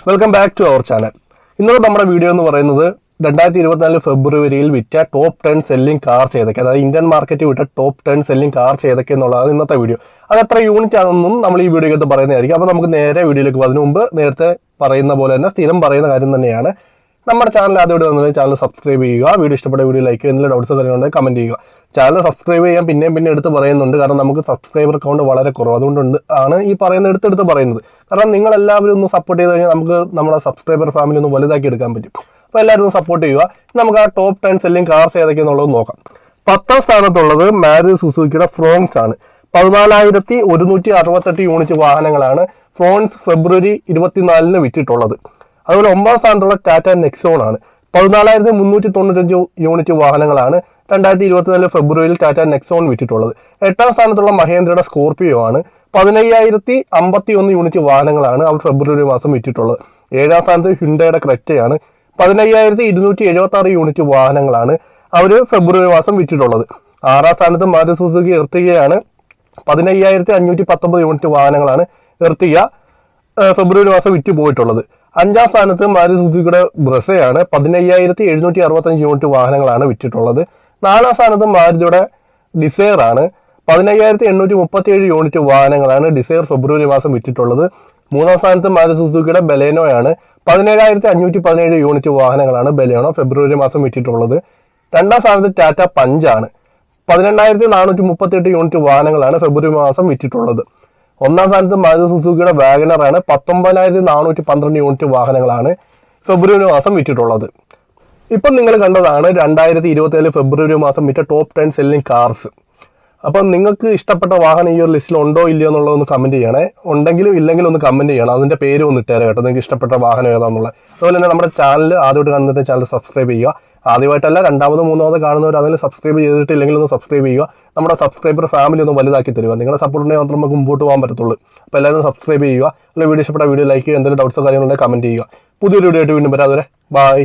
Welcome back to our channel. ഇന്നത്തെ നമ്മുടെ video എന്ന് പറയുന്നത് 2024 ഫെബ്രുവരിയിൽ വിറ്റ ടോപ്പ് 10 സെല്ലിംഗ് കാർസ് ഏതൊക്കെ, അതായത് ഇന്ത്യൻ മാർക്കറ്റിൽ വിറ്റ ടോപ്പ് 10 സെല്ലിംഗ് കാർസ് ഏതൊക്കെ എന്നുള്ളതാണ് ഇന്നത്തെ വീഡിയോ. അത് എത്ര യൂണിറ്റ് ആണെന്നും നമ്മൾ ഈ വീഡിയോയ്ക്കകത്ത് പറയുന്നതായിരിക്കും. അപ്പോൾ നമുക്ക് നേരെ വീഡിയോയിലേക്ക് പോകും. അതിനു മുമ്പ് നേരത്തെ പറയുന്ന പോലെ തന്നെ സ്ഥിരം പറയുന്ന കാര്യം തന്നെയാണ്, നമ്മുടെ ചാനൽ ആദ്യമായിട്ട് വന്നത് ചാനൽ സബ്സ്ക്രൈബ് ചെയ്യുക, വീഡിയോ ഇഷ്ടപ്പെട്ട വീഡിയോ ലൈക്ക് ചെയ്യുക, എന്തെങ്കിലും ഡൗട്ട്സ് കാര്യങ്ങളുണ്ടെങ്കിൽ കമൻറ്റ് ചെയ്യുക. ചാനൽ സബ്സ്ക്രൈബ് ചെയ്യാൻ പിന്നെ എടുത്ത് പറയുന്നുണ്ട്, കാരണം നമുക്ക് സബ്സ്ക്രൈബർ കൗണ്ട് വളരെ കുറവ്, അതുകൊണ്ട് ആണ് ഈ പറയുന്ന എടുത്തെടുത്ത് പറയുന്നത്. കാരണം നിങ്ങളെല്ലാവരും ഒന്ന് സപ്പോർട്ട് ചെയ്ത് കഴിഞ്ഞാൽ നമുക്ക് നമ്മുടെ സബ്സ്ക്രൈബർ ഫാമിലി ഒന്ന് വലുതാക്കി എടുക്കാൻ പറ്റും. അപ്പോൾ എല്ലാവരും ഒന്ന് സപ്പോർട്ട് ചെയ്യുക. നമുക്ക് ആ ടോപ്പ് 10 സെല്ലിംഗ് കാർസ് ഏതൊക്കെയെന്നുള്ളത് നോക്കാം. 10ാം സ്ഥാനത്തുള്ളത് മാരുതി സുസുക്കിയുടെ ഫ്രോൺസ് ആണ്. 14,168 യൂണിറ്റ് വാഹനങ്ങളാണ് ഫ്രോൺസ് ഫെബ്രുവരി 24 വിറ്റിട്ടുള്ളത്. അതുപോലെ 9ാം സ്ഥാനത്തുള്ള ടാറ്റ നെക്സോൺ ആണ്. 14,395 യൂണിറ്റ് വാഹനങ്ങളാണ് 2024 ഫെബ്രുവരിയിൽ ടാറ്റ നെക്സോൺ വിറ്റിട്ടുള്ളത്. 8ാം സ്ഥാനത്തുള്ള മഹേന്ദ്രയുടെ സ്കോർപിയോ ആണ്. 15,051 യൂണിറ്റ് വാഹനങ്ങളാണ് അവർ ഫെബ്രുവരി മാസം വിറ്റിട്ടുള്ളത്. 7ാം സ്ഥാനത്ത് ഹ്യുണ്ടയുടെ ക്രെറ്റയാണ്. 15,276 യൂണിറ്റ് വാഹനങ്ങളാണ് അവർ ഫെബ്രുവരി മാസം വിറ്റിട്ടുള്ളത്. 6ാം സ്ഥാനത്ത് മാരുതി സുസുക്കി എർട്ടിഗയാണ്. 15,519 യൂണിറ്റ് വാഹനങ്ങളാണ് എർട്ടിഗ ഫെബ്രുവരി മാസം വിറ്റ് പോയിട്ടുള്ളത്. 5ാം സ്ഥാനത്ത് മാരുതി സുസുക്കിയുടെ ബ്രസയാണ്. 15,765 യൂണിറ്റ് വാഹനങ്ങളാണ് വിറ്റിട്ടുള്ളത്. 4ാം സ്ഥാനത്ത് മാരുതിയുടെ ഡിസയർ ആണ്. 15,837 യൂണിറ്റ് വാഹനങ്ങളാണ് ഡിസയർ ഫെബ്രുവരി മാസം വിറ്റിട്ടുള്ളത്. 3ാം സ്ഥാനത്ത് മാരുതി സുസുക്കിയുടെ ബലേനോയാണ്. 17,517 യൂണിറ്റ് വാഹനങ്ങളാണ് ബലേനോ ഫെബ്രുവരി മാസം വിറ്റിട്ടുള്ളത്. 2ാം സ്ഥാനത്ത് ടാറ്റ പഞ്ചാണ്. 18,438 യൂണിറ്റ് വാഹനങ്ങളാണ് ഫെബ്രുവരി മാസം വിറ്റിട്ടുള്ളത്. 1ാം സ്ഥാനത്ത് മാരുതി സുസുക്കിയുടെ വാഗനർ ആണ്. 19,412 യൂണിറ്റ് വാഹനങ്ങളാണ് ഫെബ്രുവരി മാസം വിറ്റിട്ടുള്ളത്. ഇപ്പം നിങ്ങൾ കണ്ടതാണ് 2024 ഫെബ്രുവരി മാസം വിറ്റ ടോപ്പ് 10 സെല്ലിംഗ് കാർസ്. അപ്പം നിങ്ങൾക്ക് ഇഷ്ടപ്പെട്ട വാഹനം ഈ ഒരു ലിസ്റ്റിൽ ഉണ്ടോ ഇല്ലയോ എന്നുള്ളതൊന്ന് കമൻറ്റ് ചെയ്യണേ. ഉണ്ടെങ്കിലും ഇല്ലെങ്കിലും ഒന്ന് കമൻറ്റ് ചെയ്യണം, അതിൻ്റെ പേര് ഒന്ന് ഇട്ടേരെ കേട്ടോ, നിങ്ങൾക്ക് ഇഷ്ടപ്പെട്ട വാഹനം ഏതാണെന്നുള്ളത്. അതുപോലെ തന്നെ നമ്മുടെ ചാനൽ ആദ്യമായിട്ട് കാണുന്നിട്ട് ചാനൽ സബ്സ്ക്രൈബ് ചെയ്യുക. ആദ്യമായിട്ടല്ല, രണ്ടാമതോ മൂന്നാമതോ കാണുന്നവർ അതിൽ സബ്സ്ക്രൈബ് ചെയ്തിട്ടില്ലെങ്കിൽ ഒന്ന് സബ്സ്ക്രൈബ് ചെയ്യുക. നമ്മുടെ സബ്സ്ക്രൈബർ ഫാമിലി ഒന്ന് വലുതാക്കി തരിക. നിങ്ങളുടെ സപ്പോർട്ടിനെ മാത്രം നമുക്ക് മുമ്പോട്ട് പോകാൻ പറ്റത്തുള്ളൂ. അപ്പോൾ എല്ലാവരും സബ്സ്ക്രൈബ് ചെയ്യുക. അല്ലെങ്കിൽ വീഡിയോ ഇഷ്ടപ്പെട്ട വീഡിയോ ലൈക്ക് ചെയ്യുക, എന്തെങ്കിലും ഡൗട്ട്സോ കാര്യങ്ങളുണ്ടെങ്കിൽ കമൻറ്റ് ചെയ്യുക. പുതിയൊരു വീഡിയോ ആയിട്ട് വീണ്ടും വരാം. അതുവരെ ബൈ.